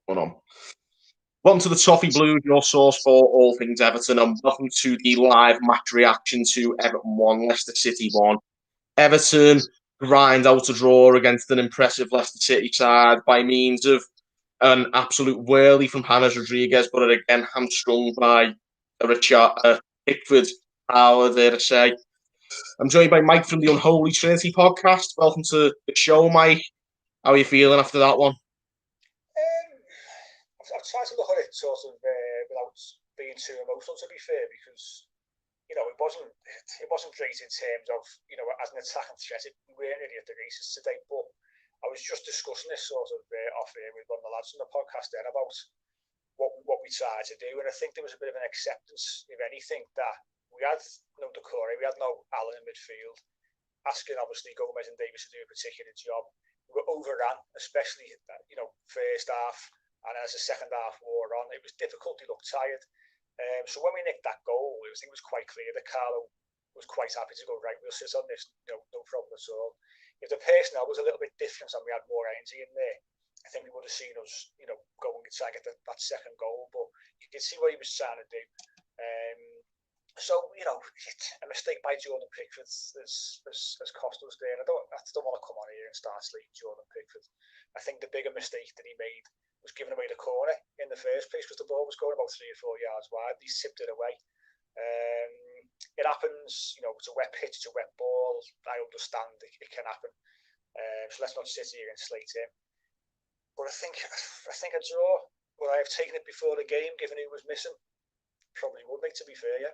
Hold on. Welcome to the Toffee Blues, your source for all things Everton, and welcome to the live match reaction to Everton 1, Leicester City 1. Everton grind out a draw against an impressive Leicester City side by means of an absolute whirly from James Rodriguez, but again hamstrung by a Pickford power, dare I say. I'm joined by Mike from the Unholy Trinity Podcast. Welcome to the show, Mike. How are you feeling after that one? I've tried to look at it sort of without being too emotional, to be fair, because it wasn't great in terms of as an attacking threat. We weren't really at the races today, but I was just discussing this sort of off air with one of the lads on the podcast then about what we tried to do, and I think there was a bit of an acceptance, if anything, that we had no Decore, we had no Allen in midfield, asking obviously Gomez and Davis to do a particular job. We were overrun, especially first half. And as the second half wore on, it was difficult. He looked tired. So when we nicked that goal, I think it was quite clear that Carlo was quite happy to go, right, we'll sit on this, no problem at all. If the personnel was a little bit different and we had more energy in there, I think we would have seen us, go and try and get that second goal. But you could see what he was trying to do. So, a mistake by Jordan Pickford has cost us there. I don't want to come on here and start slating Jordan Pickford. I think the bigger mistake that he made was giving away the corner in the first place because the ball was going about 3 or 4 yards wide. He sipped it away. It happens, it's a wet pitch, it's a wet ball. I understand it can happen. So let's not sit here and slate him. But I think a draw, would I have taken it before the game, given who was missing? Probably would, mate, to be fair, yeah.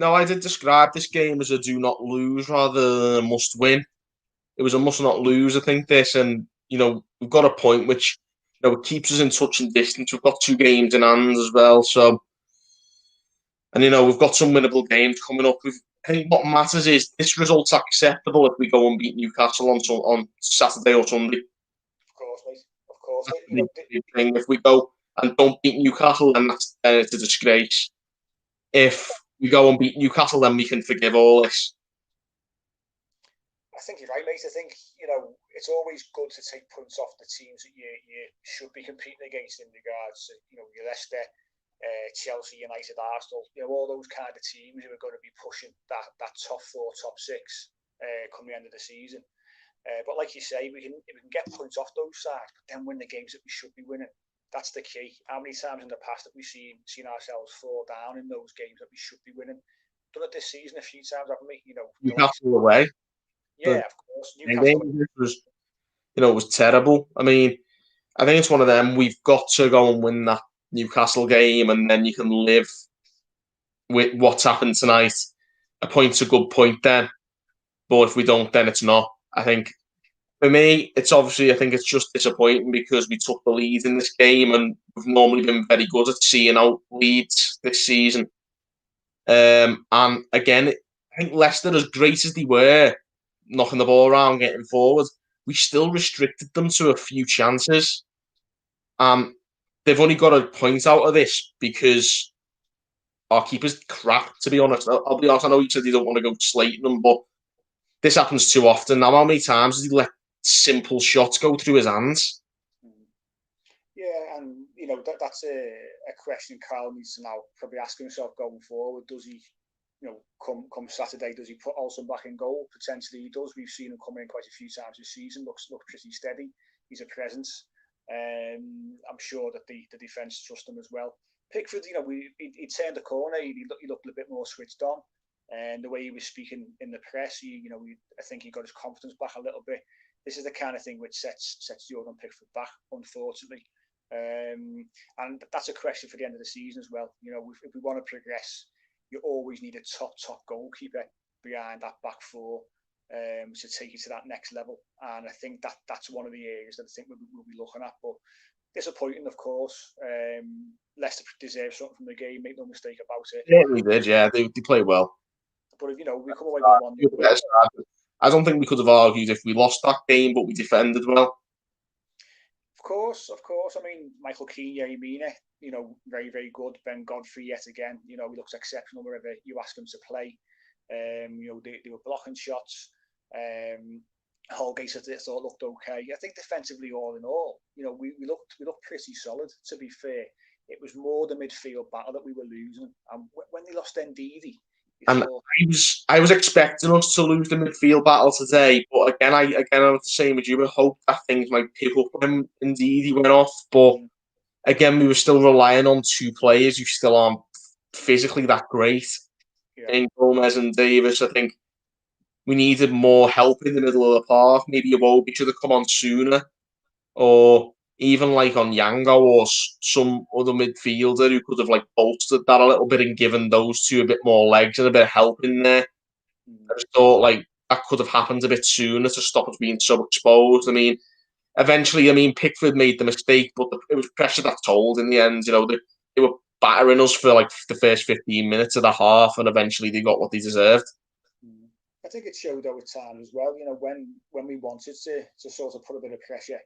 No, I did describe this game as a do not lose rather than a must win. It was a must not lose, I think, this. And, we've got a point which, it keeps us in touch and distance. We've got 2 games in hand as well. So, and, we've got some winnable games coming up. I think what matters is this result's acceptable if we go and beat Newcastle on Saturday or Sunday. Of course, mate. Of course. If we go and don't beat Newcastle, then it's a disgrace. If we go and beat Newcastle, then we can forgive all this. I think you're right, mate. I think, it's always good to take points off the teams that you should be competing against in regards to, your Leicester, Chelsea, United, Arsenal, all those kind of teams who are going to be pushing that top 4, top 6 come the end of the season. But like you say, we can get points off those sides, but then win the games that we should be winning. That's the key. How many times in the past have we seen ourselves fall down in those games that we should be winning? Done it this season a few times, haven't we? Newcastle away. Yeah, of course. Newcastle was, it was terrible. I mean, I think it's one of them. We've got to go and win that Newcastle game, and then you can live with what's happened tonight. A point's a good point then, but if we don't, then it's not. I think for me, it's obviously, I think it's just disappointing because we took the lead in this game, and we've normally been very good at seeing out leads this season. And again, I think Leicester, as great as they were, knocking the ball around, getting forward, we still restricted them to a few chances. They've only got a point out of this because our keeper's crap, to be honest. I'll be honest, I know you said you don't want to go slating them, but this happens too often. Now, how many times has he let simple shots go through his hands? Yeah, and, that's a question Carl needs to now probably ask himself going forward. Does he, come Saturday, does he put Olsen back in goal? Potentially he does. We've seen him come in quite a few times this season. Looks pretty steady. He's a presence. I'm sure that the defence trust him as well. Pickford, he turned the corner. He looked a bit more switched on. And the way he was speaking in the press, I think he got his confidence back a little bit. This is the kind of thing which sets Jordan Pickford back, unfortunately. And that's a question for the end of the season as well. If we want to progress, you always need a top goalkeeper behind that back 4 to take you to that next level. And I think that's one of the areas that I think we'll be looking at. But disappointing, of course. Leicester deserves something from the game. Make no mistake about it. Yeah, we did. Yeah, they played well. But if we come away with 1-0, I don't think we could have argued if we lost that game, but we defended well. Of course. I mean, Michael Keane, very, very good. Ben Godfrey, yet again, he looks exceptional wherever you ask him to play. They were blocking shots. Holgate I thought looked okay. I think defensively, all in all, we looked pretty solid. To be fair, it was more the midfield battle that we were losing. And when they lost Ndidi, and I was expecting us to lose the midfield battle today, but again, I'm the same as you. I hope that things might pick up when Ndidi went off, but again, we were still relying on two players who still aren't physically that great. In Gomez and Davis, I think we needed more help in the middle of the park. Maybe Iwobi should have come on sooner, or even like on Yango or some other midfielder who could have like bolstered that a little bit and given those two a bit more legs and a bit of help in there. I just thought like that could have happened a bit sooner to stop us being so exposed. I mean, eventually, Pickford made the mistake, but it was pressure that told in the end. They were battering us for like the first 15 minutes of the half, and eventually they got what they deserved. I think it showed over time as well. When we wanted to sort of put a bit of pressure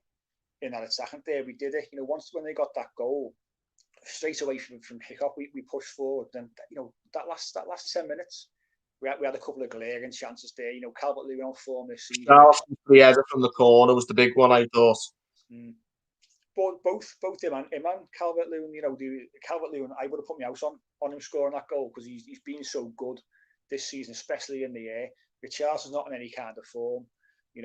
in that attacking there, we did it. Once when they got that goal, straight away from kick-off, we pushed forward. And that last 10 minutes, we had a couple of glaring chances there. Calvert-Lewin on form this season. The header from the corner was the big one, I thought. But both him and Calvert-Lewin, Calvert-Lewin, I would have put my house on him scoring that goal because he's been so good this season, especially in the air. Richardson's not in any kind of form. He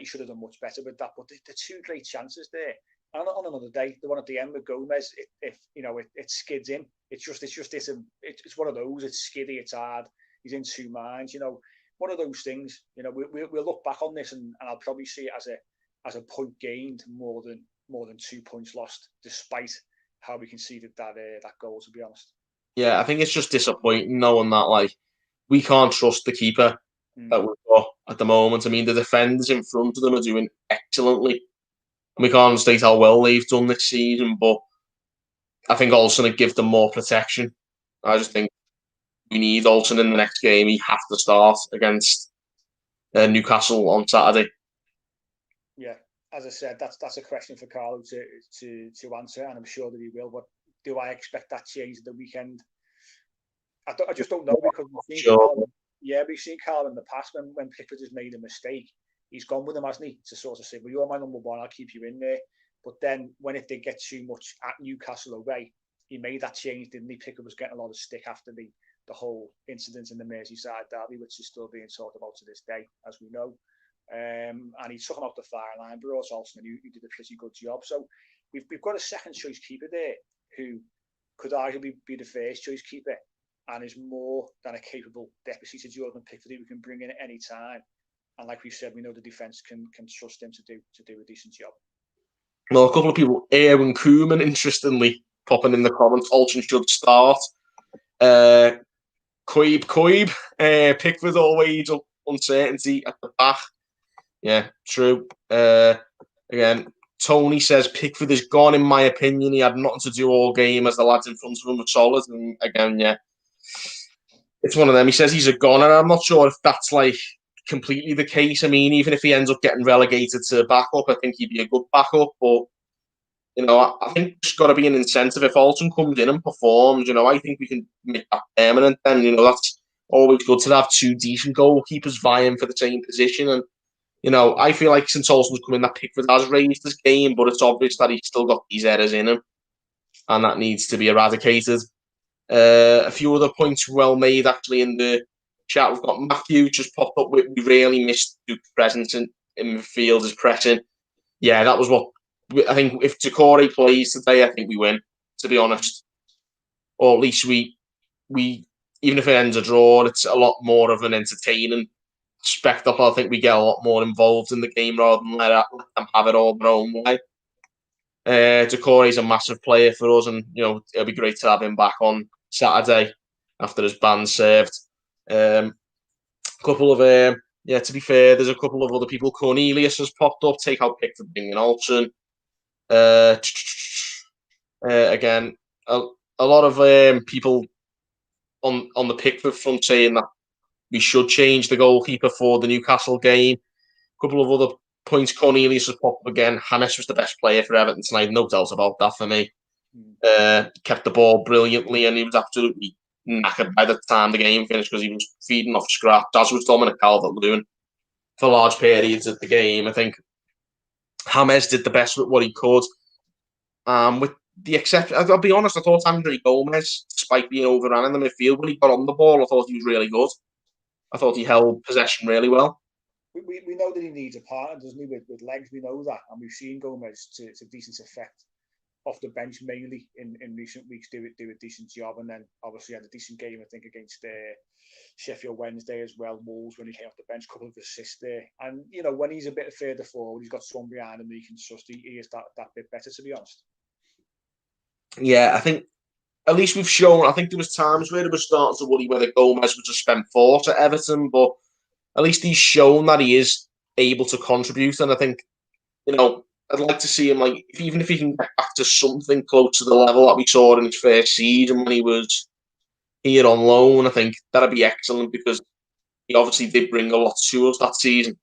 should have done much better with that. But the two great chances there. And on another day, the one at the end with Gomez, it skids in. It's one of those. It's skiddy. It's hard. He's in two minds. One of those things. We'll look back on this and I'll probably see it as a point gained more than 2 points lost, despite how we conceded that goal. To be honest. Yeah, I think it's just disappointing knowing that we can't trust the keeper that we've got at the moment. I mean, the defenders in front of them are doing excellently. We can't state how well they've done this season, but I think Olsen would give them more protection. I just think we need Olsen in the next game. He has to start against Newcastle on Saturday. Yeah, as I said, that's a question for Carlo to answer, and I'm sure that he will. But do I expect that change at the weekend? I just don't know because we've seen Carlo in the past when Pickford has made a mistake. He's gone with him, hasn't he, to sort of say, well, you're my number one, I'll keep you in there. But then when it did get too much at Newcastle away, he made that change, didn't he? Pickford was getting a lot of stick after the whole incident in the Merseyside derby, which is still being talked about to this day, as we know. And he took him off the fire line, but also Olsen, who did a pretty good job. So we've got a second choice keeper there who could arguably be the first choice keeper and is more than a capable deputy to Jordan Pickford who we can bring in at any time. And like we said, we know the defence can trust him to do a decent job. Well, a couple of people, Erwin Koeman, interestingly, popping in the comments, Olsen should start. Coib, Pickford always uncertainty at the back. Yeah, true. Again, Tony says Pickford is gone, in my opinion. He had nothing to do all game as the lads in front of him were solid. And again, yeah, it's one of them. He says he's a goner. I'm not sure if that's completely the case. I mean, even if he ends up getting relegated to backup, I think he'd be a good backup. But, I think there's got to be an incentive. If Olsen comes in and performs, I think we can make that permanent then. That's always good to have two decent goalkeepers vying for the same position. And, I feel like since Olsen's come in, that Pickford has raised his game, but it's obvious that he's still got these errors in him. And that needs to be eradicated. A few other points well made, actually, in the chat. We've got Matthew just popped up with, we really missed Duke's presence in midfield, his pressing. Yeah, that was what I think. If Decore plays today, I think we win, to be honest. Or at least we even if it ends a draw, it's a lot more of an entertaining spectacle. I think we get a lot more involved in the game rather than let them have it all their own way. Decore is a massive player for us, and it'll be great to have him back on Saturday after his ban served. Couple of to be fair, there's a couple of other people. Cornelius has popped up. Take out Pickford, bringing Olsen. Again, a lot of people on the Pickford front saying that we should change the goalkeeper for the Newcastle game. A couple of other points. Cornelius has popped up again. James was the best player for Everton tonight. No doubt about that for me. Kept the ball brilliantly, and he was absolutely knackered by the time the game finished because he was feeding off scraps, as was Dominic Calvert-Lewin. for large periods of the game. I think James did the best with what he could. With the exception, I'll be honest, I thought Andre Gomez, despite being overrun in the midfield, when he got on the ball, I thought he was really good. I thought he held possession really well. We know that he needs a partner, doesn't he, with legs? We know that, and we've seen Gomez to decent effect off the bench mainly in recent weeks do a decent job, and then obviously had a decent game I think against Sheffield Wednesday as well. Wolves when he came off the bench, a couple of assists there, and when he's a bit further forward, he's got someone behind him that he can trust. He is that bit better, to be honest. Yeah, I think at least we've shown. I think there was times where it was starting to worry whether Gomez was a spent force at Everton, but at least he's shown that he is able to contribute, and I think I'd like to see him, even if he can get back to something close to the level that we saw in his first season when he was here on loan. I think that'd be excellent because he obviously did bring a lot to us that season.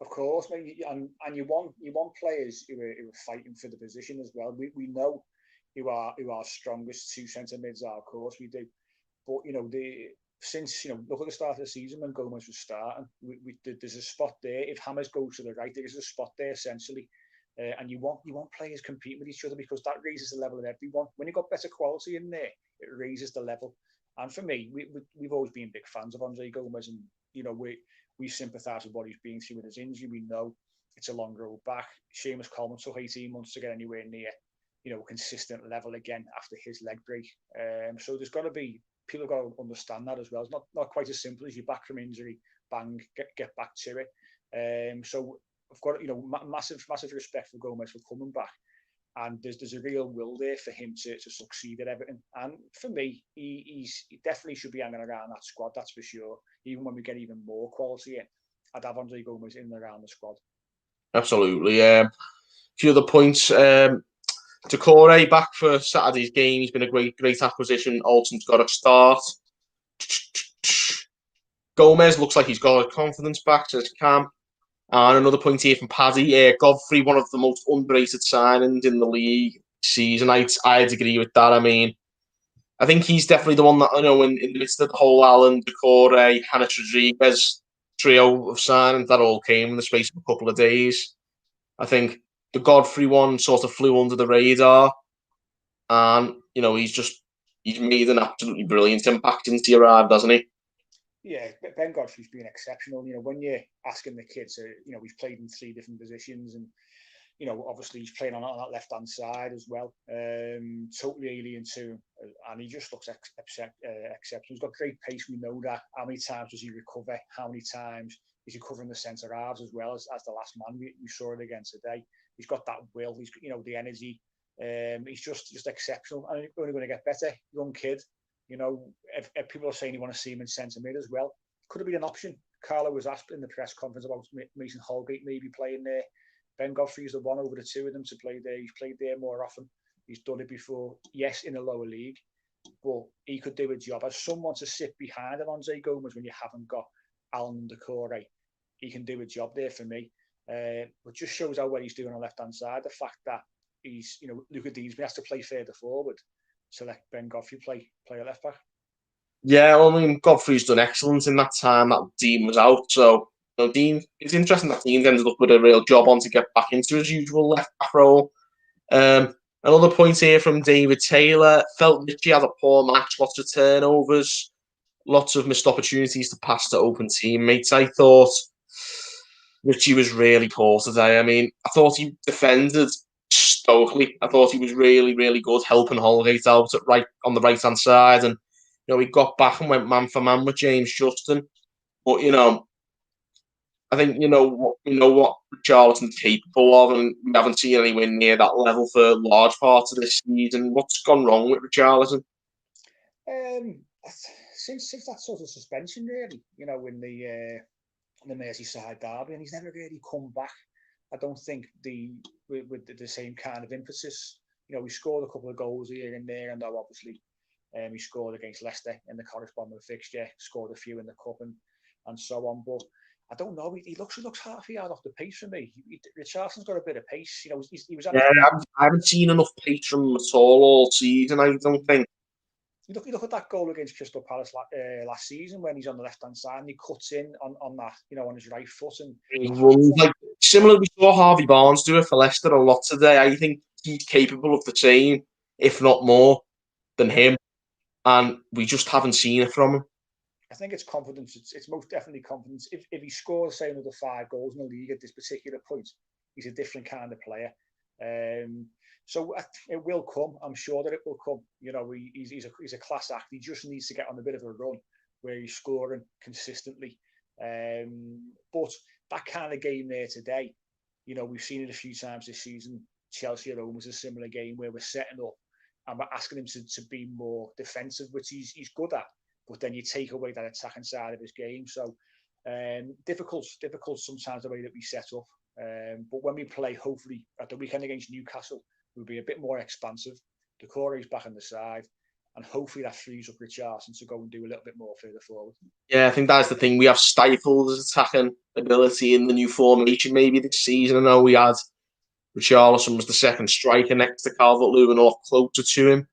Of course, mate, and you want players who are fighting for the position as well. We know who our strongest two centre mids are, of course we do. But since look at the start of the season when Gomez was starting, there's a spot there. If James goes to the right, there is a spot there essentially, and you want players competing with each other because that raises the level of everyone. When you've got better quality in there, it raises the level. And for me, we've always been big fans of Andre Gomez, and we sympathise with what he's been through with his injury. We know it's a long road back. Seamus Coleman took 18 months to get anywhere near consistent level again after his leg break. So there's got to be. People have got to understand that as well. It's not quite as simple as you're back from injury, bang, get back to it. So I've got massive respect for Gomez for coming back, and there's a real will there for him to succeed at Everton. And for me, he definitely should be hanging around that squad. That's for sure. Even when we get even more quality in, I'd have Andre Gomez in and around the squad. Absolutely. A few other points. Decore back for Saturday's game. He's been a great acquisition. Alton's got a start. Gomez looks like he's got his confidence back, says Cam. And another point here from Paddy. Godfrey, one of the most underrated signings in the league season. I'd agree with that. I mean, I think he's definitely the one that, in the midst of the whole Allen, Decore, Hannes Rodriguez trio of signings, that all came in the space of a couple of days. I think the Godfrey one sort of flew under the radar, and he's made an absolutely brilliant impact since he arrived, hasn't he? Yeah, Ben Godfrey's been exceptional. When you're asking the kids, he's played in 3 different positions, and obviously he's playing on that left hand side as well. Totally alien to him, and he just looks exceptional. He's got great pace. We know that. How many times does he recover? How many times is he covering the centre halves as well as the last man? We saw it again today. He's got that will. He's the energy. He's just exceptional, and he's only going to get better. Young kid. If people are saying you want to see him in centre mid as well, could have been an option. Carlo was asked in the press conference about Mason Holgate maybe playing there. Ben Godfrey is the one over the two of them to play there. He's played there more often. He's done it before. Yes, in a lower league, but he could do a job as someone to sit behind Andre Gomez when you haven't got Alan Decore. He can do a job there for me. But just shows how well he's doing on the left hand side. The fact that he's, Luca Deansby has to play further forward. So let Ben Godfrey play a left back. Yeah, well, I mean, Godfrey's done excellent in that time that Dean was out. So, Dean, it's interesting that Dean ended up with a real job on to get back into his usual left back role. Another point here from David Taylor. Felt Richie had a poor match, lots of turnovers, lots of missed opportunities to pass to open teammates. I thought Richie was really poor today. I mean, I thought he defended stoically. I thought he was really, really good helping Holgate out on the right hand side, and he got back and went man for man with James Justin. But I think we know what Richarlison's capable of, and we haven't seen anywhere near that level for large parts of this season. What's gone wrong with Richarlison? Since that sort of suspension, really, in the Merseyside derby, and he's never really come back. I don't think with the same kind of impetus. We scored a couple of goals here and there, and obviously he scored against Leicester in the corresponding fixture, scored a few in the cup and so on. But I don't know. He looks half a yard off the pace for me. Richarlison's got a bit of pace. He was. I haven't seen enough pace from him at all season. I don't think. you look at that goal against Crystal Palace last season when he's on the left-hand side and he cuts in on that, on his right foot. And like similar, we saw Harvey Barnes do it for Leicester a lot today. I think he's capable of the same, if not more, than him. And we just haven't seen it from him. I think it's confidence. It's most definitely confidence. If he scores, say, another 5 goals in the league at this particular point, he's a different kind of player. So it will come. I'm sure that it will come. He's a class act. He just needs to get on a bit of a run where he's scoring consistently. But that kind of game there today, we've seen it a few times this season. Chelsea at home was a similar game where we're setting up and we're asking him to be more defensive, which he's good at. But then you take away that attacking side of his game. So difficult sometimes the way that we set up. But when we play, hopefully, at the weekend against Newcastle, we'll be a bit more expansive. Decore's back on the side. And hopefully that frees up Richarlison to go and do a little bit more further forward. Yeah, I think that's the thing. We have stifled his attacking ability in the new formation maybe this season. I know we had Richarlison was the second striker next to Calvert-Lewin, a lot closer to him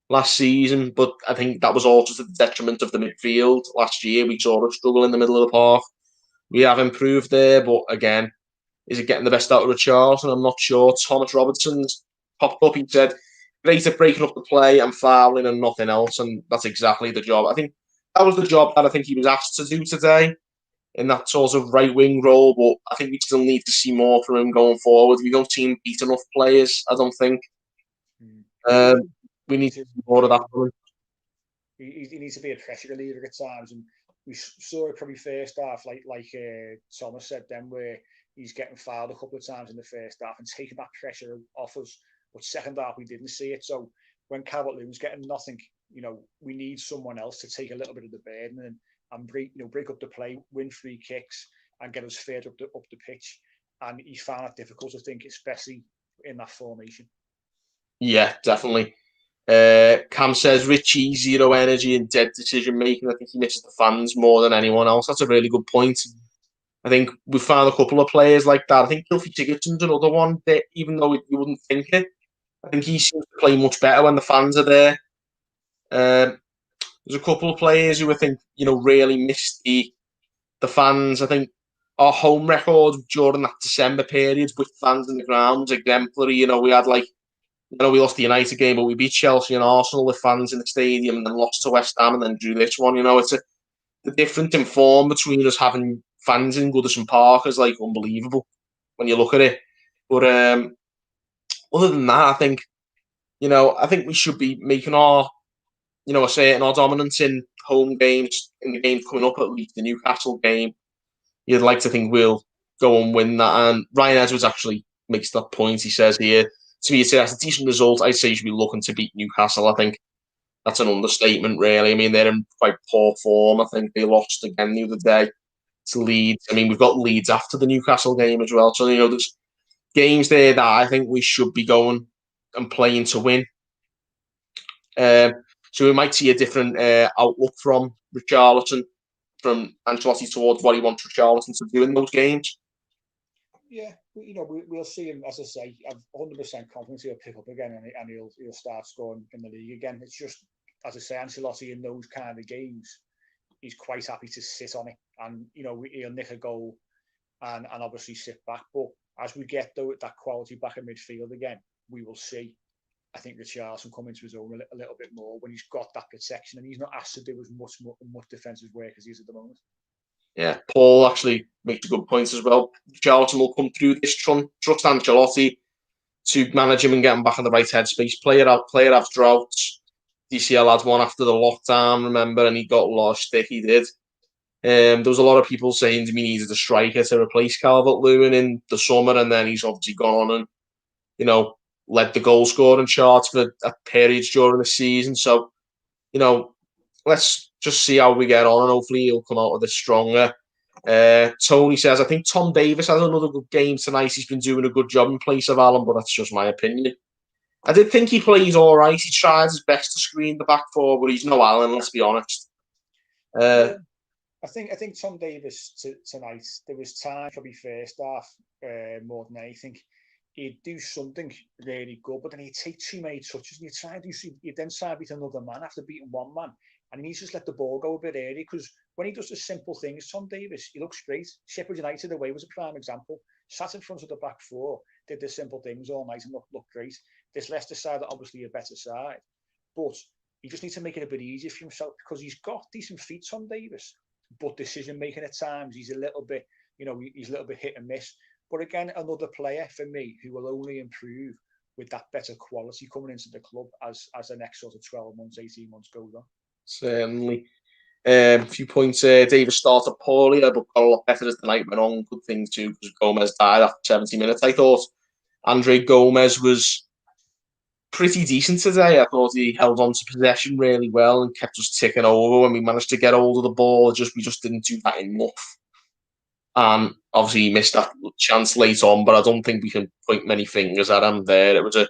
last season, but I think that was also to the detriment of the midfield. Last year, we saw us struggle in the middle of the park. We have improved there, but again, is it getting the best out of Richarlison? I'm not sure. Thomas Robertson's popped up. He said, great at breaking up the play and fouling and nothing else, and that's exactly the job. I think that was the job that I think he was asked to do today in that sort of right-wing role, but I think we still need to see more from him going forward. We don't seem beat enough players, I don't think. We need to see more of that from him. He needs to be a pressure reliever at times, and we saw it probably first half, like Thomas said then, where he's getting fouled a couple of times in the first half and taking that pressure off us. But second half, we didn't see it. So when Calvert-Lewin's getting nothing, we need someone else to take a little bit of the burden and break up the play, win free kicks, and get us further up the pitch. And he's found that difficult, I think, especially in that formation. Yeah, definitely. Cam says Richie, zero energy and dead decision making. I think he misses the fans more than anyone else. That's a really good point. I think we found a couple of players like that. I think Toffee Tiggerson's another one that, even though you wouldn't think it, I think he seems to play much better when the fans are there. There's a couple of players who I think really missed the fans. I think our home record during that December period with fans in the ground was exemplary. We had we lost the United game, but we beat Chelsea and Arsenal with fans in the stadium, and then lost to West Ham, and then drew this one. It's the difference in form between us having fans in Goodison Park is unbelievable when you look at it. But other than that, I think we should be making our asserting our dominance in home games, in the games coming up, at least the Newcastle game. You'd like to think we'll go and win that. And Ryan Edwards actually makes that point. He says here, to me, that's a decent result. I'd say you should be looking to beat Newcastle. I think that's an understatement, really. I mean, they're in quite poor form. I think they lost again the other day to Leeds. I mean, we've got Leeds after the Newcastle game as well. So, there's games there that I think we should be going and playing to win. So we might see a different outlook from Richarlison, from Ancelotti towards what he wants Richarlison to do in those games. Yeah, we'll see him. As I say, I'm 100% confident he'll pick up again and he'll start scoring in the league again. It's just, as I say, Ancelotti in those kind of games, he's quite happy to sit on it, and he'll nick a goal and obviously sit back. But as we get that quality back in midfield again, we will see, I think, Richarlison come into his own a little bit more when he's got that protection and he's not asked to do as much defensive work as he is at the moment. Yeah, Paul actually makes a good point as well. Richarlison will come through this, trust Ancelotti to manage him and get him back in the right headspace. Player after droughts. DCL had one after the lockdown, remember, and he got a lot of stick, he did. There was a lot of people saying we needed a striker to replace Calvert-Lewin in the summer, and then he's obviously gone on and, led the goal scoring charts for periods during the season. So, let's just see how we get on, and hopefully he'll come out of this stronger. Tony says, I think Tom Davies has another good game tonight. He's been doing a good job in place of Allen, but that's just my opinion. I did think he plays all right. He tried his best to screen the back four, but he's no Allen, let's be honest. I think Tom Davies tonight, there was time, probably first half, more than anything. he'd do something really good, but then he'd take too many touches and he'd then try to beat another man after beating one man. And he needs to just let the ball go a bit early, because when he does the simple things, Tom Davies, he looks great. Sheffield United away was a prime example. Sat in front of the back four, did the simple things all night and looked great. This Leicester side are obviously a better side, but he just needs to make it a bit easier for himself, because he's got decent feet, Tom Davies, but decision making at times, he's a little bit, he's a little bit hit and miss. But again, another player for me who will only improve with that better quality coming into the club as the next sort of 12 months, 18 months goes on. Certainly. A few points. Davis started poorly, but got a lot better as the night went on. Good thing too, because Gomez died after 70 minutes. I thought Andre Gomez was pretty decent today. I thought he held on to possession really well and kept us ticking over when we managed to get hold of the ball. We just didn't do that enough. And obviously he missed that chance late on, but I don't think we can point many fingers at him there. It was a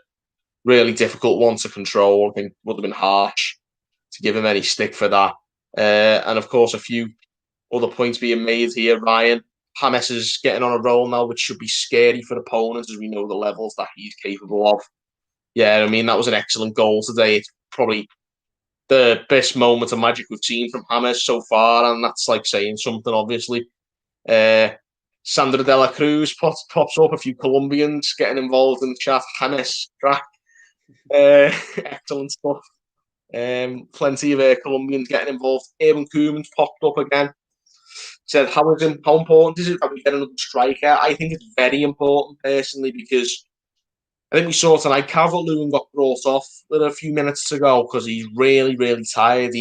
really difficult one to control. I think it would have been harsh to give him any stick for that. And of course, a few other points being made here. Ryan James is getting on a roll now, which should be scary for opponents, as we know the levels that he's capable of. Yeah, I mean, that was an excellent goal today. It's probably the best moment of magic we've seen from James so far, and that's like saying something, obviously. Sandra de la Cruz pops up, a few Colombians getting involved in the chat. James, crack. Excellent stuff. Plenty of Colombians getting involved. Evan Koeman's popped up again. Said, how important is it that we get another striker? I think it's very important, personally, because I think we saw tonight Calvert-Lewin got brought off with a few minutes to go because he's really, really tired.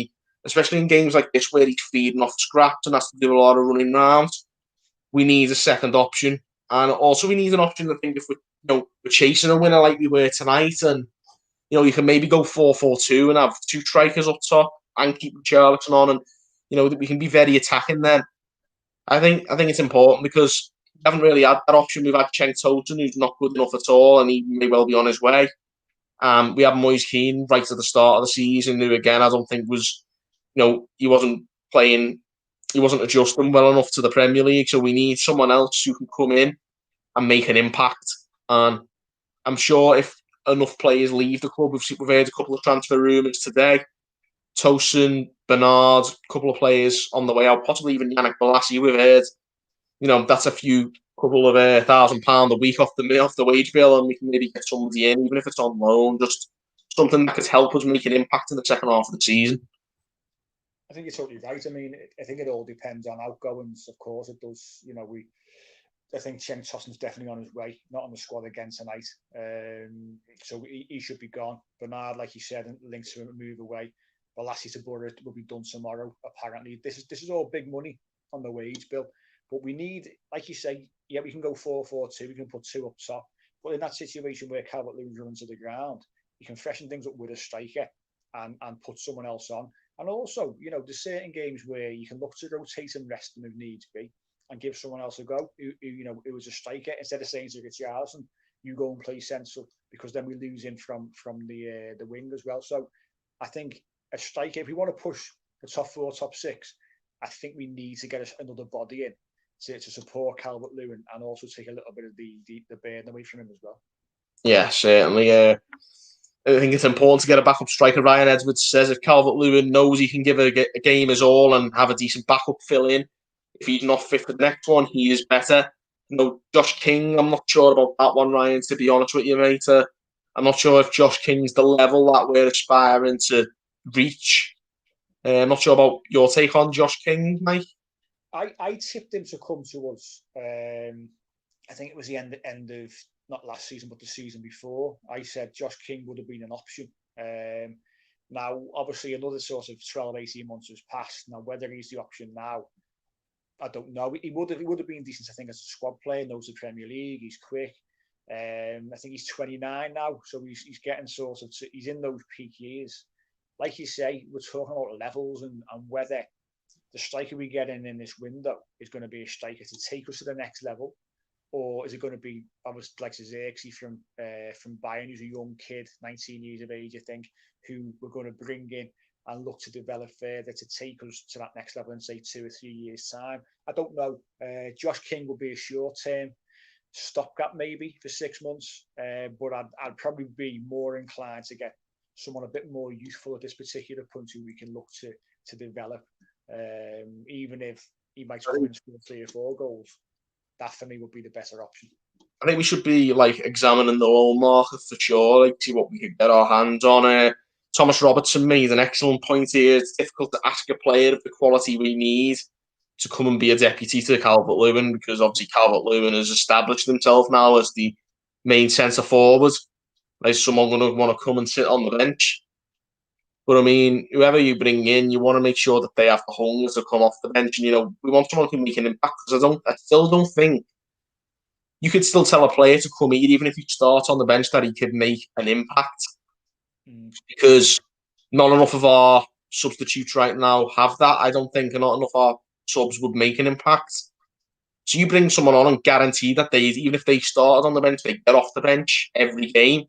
Especially in games like this where he's feeding off scraps and has to do a lot of running around. We need a second option. And also we need an option, I think, if we're chasing a winner like we were tonight, and you can maybe go 4-4-2 and have two strikers up top and keep Charlton on, and we can be very attacking then. I think it's important because we haven't really had that option. We've had Cenk Tosun, who's not good enough at all, and he may well be on his way. We have Moise Kean right at the start of the season, who again I don't think was, he wasn't adjusting well enough to the Premier League. So we need someone else who can come in and make an impact. And I'm sure if enough players leave the club, we've heard a couple of transfer rumours today. Tosun, Bernard, a couple of players on the way out, possibly even Yannick Bolasie, we've heard. That's a couple of £1,000 a week off the wage bill, and we can maybe get somebody in, even if it's on loan, just something that could help us make an impact in the second half of the season. I think you're totally right. I mean, I think it all depends on outgoings. Of course, it does. I think Cenk Tosun's definitely on his way, not on the squad again tonight. So he should be gone. Bernard, like you said, links to him move away. Bolasie to Borough will be done tomorrow, apparently. This is all big money on the wage bill. But we need, like you say, yeah, we can go 4-4-2, we can put two up top. But in that situation where Calvert-Lewin's running to the ground, you can freshen things up with a striker and put someone else on. And also, there's certain games where you can look to rotate and rest them if needs be and give someone else a go who was a striker, instead of saying to Richarlison, you go and play central, because then we lose him from the wing as well. So I think a striker, if we want to push the top four, top six, I think we need to get another body in to support Calvert-Lewin and also take a little bit of the burden away from him as well. Yeah, certainly. I think it's important to get a backup striker. Ryan Edwards says if Calvert-Lewin knows he can give a game his all and have a decent backup fill in, if he's not fit for the next one, he is better. Josh King, I'm not sure about that one, Ryan, to be honest with you, mate. I'm not sure if Josh King's the level that we're aspiring to reach. I'm not sure about your take on Josh King, Mike. I tipped him to come to us. I think it was the end of not last season, but the season before. I said Josh King would have been an option. Now, obviously, another sort of 12, 18 months has passed. Now, whether he's the option now, I don't know. He would have been decent, I think, as a squad player. Knows the Premier League. He's quick. I think he's 29 now, so he's getting sort of he's in those peak years. Like you say, we're talking about levels and whether the striker we get in this window is going to be a striker to take us to the next level, or is it going to be obviously like Xerxes from Bayern, who's a young kid, 19 years of age, I think, who we're going to bring in and look to develop further to take us to that next level in, say, 2 or 3 years' time. I don't know. Josh King will be a short-term stopgap maybe for 6 months. But I'd probably be more inclined to get someone a bit more useful at this particular point who we can look to develop. Even if he might come in and score 3 or 4 goals, that for me would be the better option. I think we should be like examining the loan market for sure, like see what we could get our hands on. Thomas Robertson made an excellent point here. It's difficult to ask a player of the quality we need to come and be a deputy to Calvert-Lewin, because obviously Calvert-Lewin has established himself now as the main centre forward. There's someone going to want to come and sit on the bench. But I mean, whoever you bring in, you want to make sure that they have the hunger to come off the bench. And, we want someone who can make an impact, because I still don't think you could still tell a player to come here, even if you start on the bench, that he could make an impact. Because not enough of our substitutes right now have that. I don't think not enough of our subs would make an impact. So you bring someone on and guarantee that even if they started on the bench, they get off the bench every game.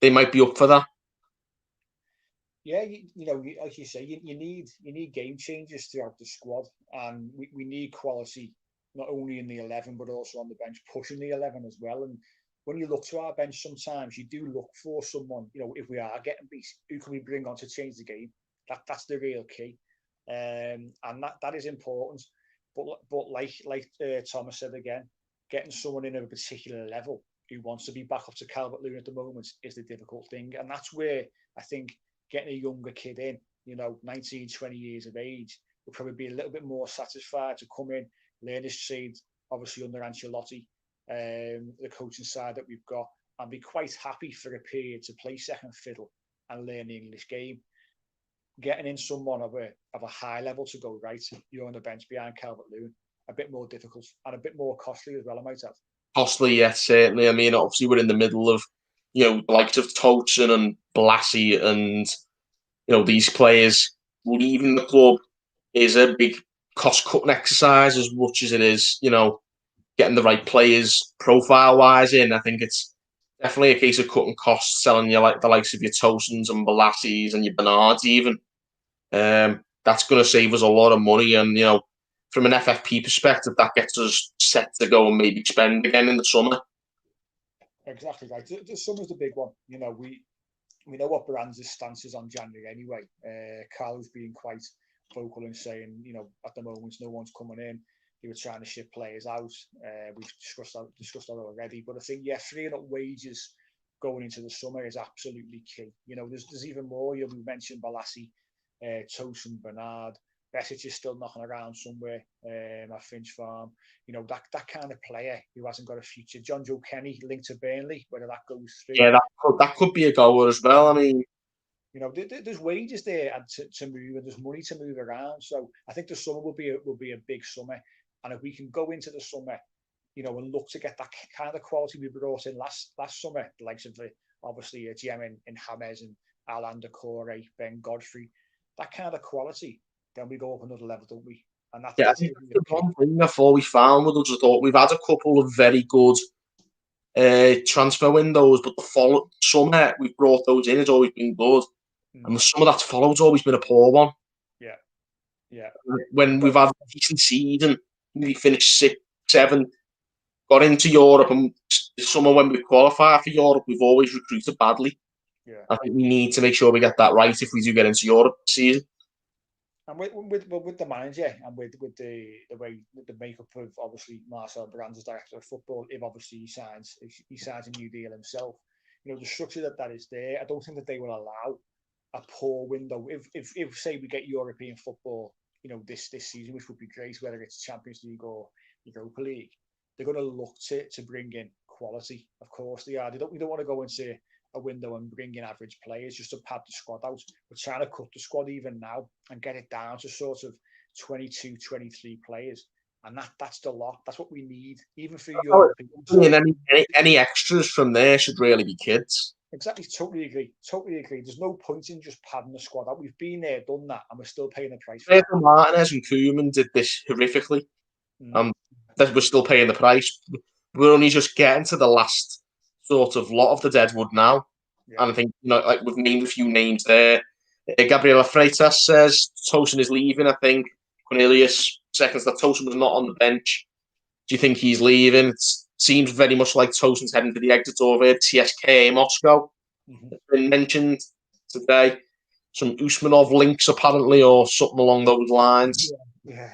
They might be up for that. Yeah, like you say, you need game changers throughout the squad, and we need quality not only in the 11 but also on the bench, pushing the 11 as well. And when you look to our bench, sometimes you do look for someone. If we are getting beat, who can we bring on to change the game? That's the real key, and that is important. But like Thomas said again, getting someone in at a particular level who wants to be back up to Calvert-Lewin at the moment is the difficult thing, and that's where I think getting a younger kid in, 19, 20 years of age, will probably be a little bit more satisfied to come in, learn his trade, obviously under Ancelotti, the coaching side that we've got, and be quite happy for a period to play second fiddle and learn the English game. Getting in someone of a high level to go, right, you're on the bench behind Calvert-Lewin, a bit more difficult and a bit more costly as well, I might add. Costly, yes, certainly. I mean, obviously we're in the middle of, the likes of Tosin and Blassie and, these players leaving the club is a big cost-cutting exercise as much as it is, getting the right players profile-wise in. I think it's definitely a case of cutting costs, selling you like the likes of your Tosins and Ballassies and your Bernards even. That's going to save us a lot of money, and from an FFP perspective, that gets us set to go and maybe spend again in the summer. Exactly right. The summer's the big one. We know what Brands' stance is on January anyway. Carlo's being quite vocal in saying, at the moment no one's coming in. They were trying to ship players out. We've discussed that already. But I think, freeing up wages going into the summer is absolutely key. There's even more. We mentioned Balassi, Tosin, Bernard. Besic is still knocking around somewhere at Finch Farm. That kind of player who hasn't got a future. John Joe Kenny linked to Burnley, whether that goes through. Yeah, that could be a goer as well. I mean, there's wages there and to move, and there's money to move around. So I think the summer will be a big summer, and if we can go into the summer, and look to get that kind of quality we brought in last summer, the likes of obviously a GM in James and Alan Decore, Ben Godfrey, that kind of quality, then we go up another level, don't we? And that's the one thing I thought we found with us. I thought we've had a couple of very good transfer windows, but the summer we've brought those in has always been good, and the summer that's followed has always been a poor one. Yeah. When we've had a decent season, we finished 6, 7, got into Europe, and the summer when we qualify for Europe, we've always recruited badly. Yeah. I think we need to make sure we get that right if we do get into Europe this season. And with the manager and with the way the makeup of obviously Marcel Brands as director of football, if obviously he signs a new deal himself, the structure that is there, I don't think that they will allow a poor window. If say we get European football, this season, which would be great, whether it's Champions League or Europa League, they're going to look to bring in quality. Of course they are. We don't want to go into a window and bring in average players just to pad the squad out. We're trying to cut the squad even now and get it down to sort of 22, 23 players. And that's the lot. That's what we need, even for European. Any extras from there should really be kids. Exactly. Totally agree. There's no point in just padding the squad out. We've been there, done that, and we're still paying the price for it. Martinez and Koeman did this horrifically. We're still paying the price. We're only just getting to the last sort of lot of the deadwood now. Yeah. And I think, like we've named a few names there. Gabriela Freitas says Tosin is leaving. I think Cornelius seconds that Tosin was not on the bench. Do you think he's leaving? It's seems very much like Tosin's heading to the exit door of TSK Moscow. It's been mentioned today. Some Usmanov links, apparently, or something along those lines. Yeah.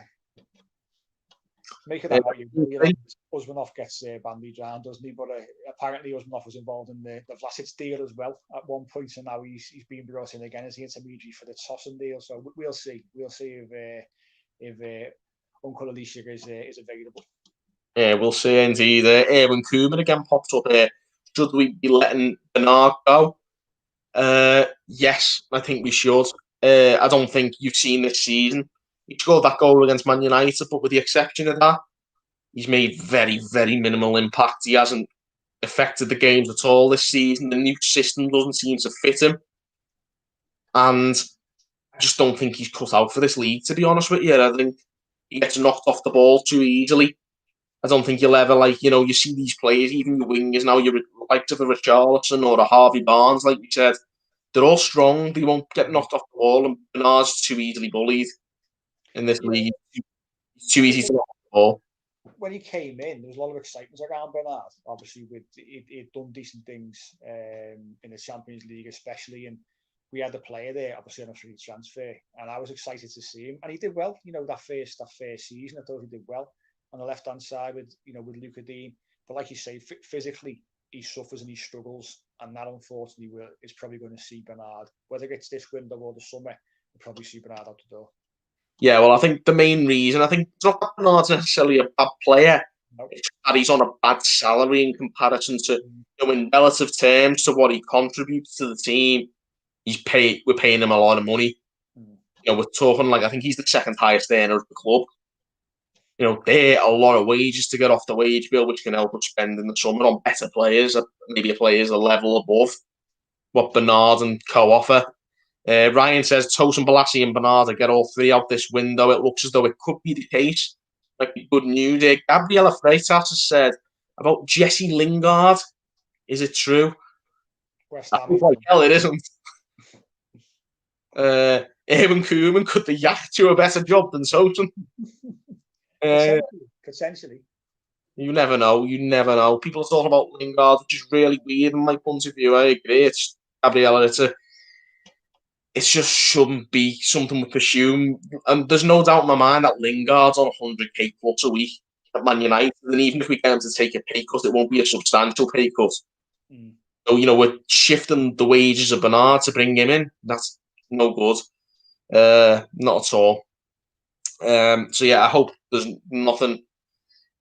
Make it that what you will. You know, Usmanov gets bandaged around, doesn't he? But apparently Usmanov was involved in the Vlasic deal as well at one point, and now he's being brought in again as the intermediary for the Tosin deal. So we'll see. We'll see if Uncle Alicia is available. Yeah, we'll see indeed. Erwin Koeman again pops up here. Should we be letting Bernard go? Yes, I think we should. I don't think you've seen this season. He scored that goal against Man United, but with the exception of that, he's made very, very minimal impact. He hasn't affected the games at all this season. The new system doesn't seem to fit him. And I just don't think he's cut out for this league, to be honest with you. I think he gets knocked off the ball too easily. I don't think you'll ever, you see these players, even the wingers now, you're like of a Richarlison or a Harvey Barnes, like we said. They're all strong. They won't get knocked off the ball, and Bernard's too easily bullied in this league. It's too easy to knock off the ball. When he came in, there was a lot of excitement around Bernard. Obviously, he'd done decent things in the Champions League, especially, and we had a player there, obviously on a free transfer, and I was excited to see him, and he did well. You know, that first season, I thought he did well on the left hand side with Luca Dean. But like you say, physically, he suffers and he struggles, and that unfortunately is probably going to see Bernard, whether it's this window or the summer, we'll probably see Bernard out the door. Yeah, well, I think the main reason, I think it's not that Bernard's necessarily a bad player. No. It's that he's on a bad salary in comparison to, in relative terms to what he contributes to the team. We're paying him a lot of money. We're talking I think he's the second highest earner of the club. There are a lot of wages to get off the wage bill, which can help us spend in the summer on better players, maybe players a level above what Bernard and co offer. Ryan says Tosin, Balassi and Bernard get all three out this window. It looks as though it could be the case. Good news here. Gabriella Freitas has said about Jesse Lingard. Is it true? Hell, it isn't. Erwin Koeman, could the Yak do a better job than Tosin? Potentially. You never know. People are talking about Lingard, which is really weird in my point of view. I agree. It's Gabriella. It just shouldn't be something we pursue. And there's no doubt in my mind that Lingard's on 100k plus a week at Man United. And even if we get him to take a pay cut, it won't be a substantial pay cut. So, we're shifting the wages of Bernard to bring him in. That's no good. Not at all. So, yeah, I hope there's nothing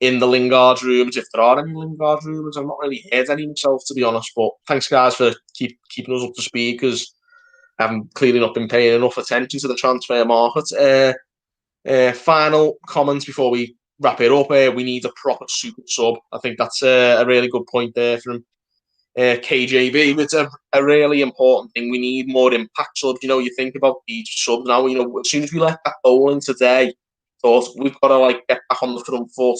in the Lingard rooms. If there are any Lingard rooms, I've not really heard any myself, to be honest. But thanks, guys, for keeping us up to speed, because I haven't clearly not been paying enough attention to the transfer market. Final comments before we wrap it up. We need a proper super sub. I think that's a really good point there from KJB. It's a really important thing. We need more impact subs. You think about these subs now. As soon as we let that goal in today, thought we've got to get back on the front foot.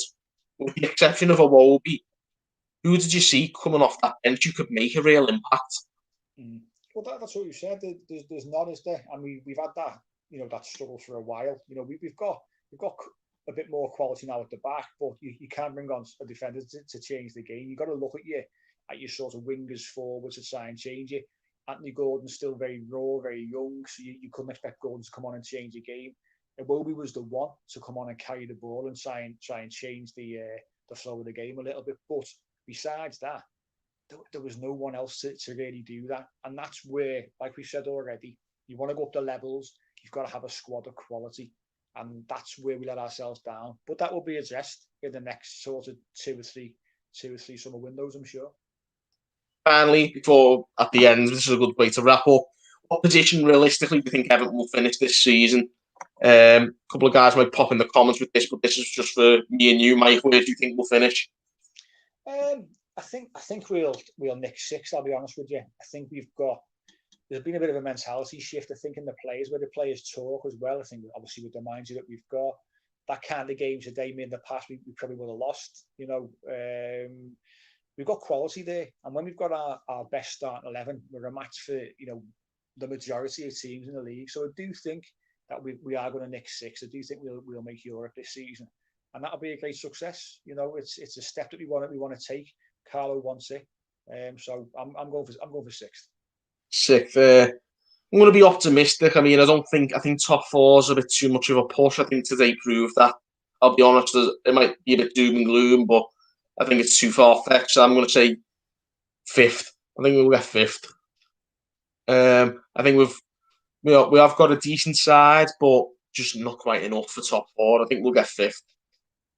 With the exception of Iwobi, who did you see coming off that bench who could make a real impact? Well, that's what you said. There's not, is there? And we've had that, that struggle for a while. We've got a bit more quality now at the back, but you can't bring on a defender to change the game. You've got to look at your sort of wingers forwards to try and change it. Anthony Gordon's still very raw, very young, so you couldn't expect Gordon to come on and change the game. Iwobi was the one to come on and carry the ball and try and change the flow of the game a little bit. But besides that, there was no one else to really do that. And that's where, like we said already, you want to go up the levels, you've got to have a squad of quality. And that's where we let ourselves down. But that will be addressed in the next sort of two or three summer windows, I'm sure. Finally, before at the end, this is a good way to wrap up. What position realistically do you think Everton will finish this season? A couple of guys might pop in the comments with this, but this is just for me and you, Mike. Where do you think we'll finish? I think we'll nick sixth. I'll be honest with you. I think there's been a bit of a mentality shift. I think in the players, where the players talk as well. I think obviously with the mindset that we've got, that kind of game today, in the past we probably would have lost. We've got quality there, and when we've got our best starting 11, we're a match for the majority of teams in the league. So I do think that we are going to nick sixth. I do think we'll make Europe this season. and that'll be a great success. You know, it's a step that we want to take. Carlo wants it, so I'm going for sixth. Sixth. I'm going to be optimistic. I mean, I think top four is a bit too much of a push. I think today proved that. I'll be honest, it might be a bit doom and gloom, but I think it's too far-fetched. So I'm going to say fifth. I think we'll get fifth. I think we have got a decent side, but just not quite enough for top four. I think we'll get fifth.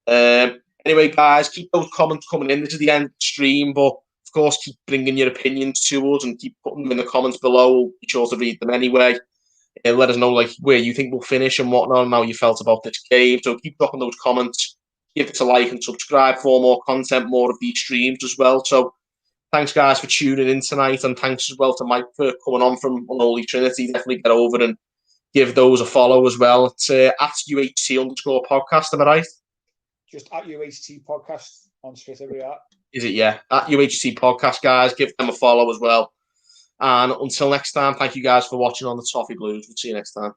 Anyway, guys, keep those comments coming in. This is the end of the stream, but of course, keep bringing your opinions to us and keep putting them in the comments below. We'll be sure to read them anyway. Let us know like where you think we'll finish and whatnot, and how you felt about this game. So keep dropping those comments. Give us a like and subscribe for more content, more of these streams as well. So thanks, guys, for tuning in tonight, and thanks as well to Mike for coming on from Unholy Trinity. Definitely get over and give those a follow as well. It's at UHT_podcast, am I right? Just at UHT Podcast on Twitter, we are. Is it? Yeah. At UHT Podcast, guys. Give them a follow as well. And until next time, thank you guys for watching on the Toffee Blues. We'll see you next time.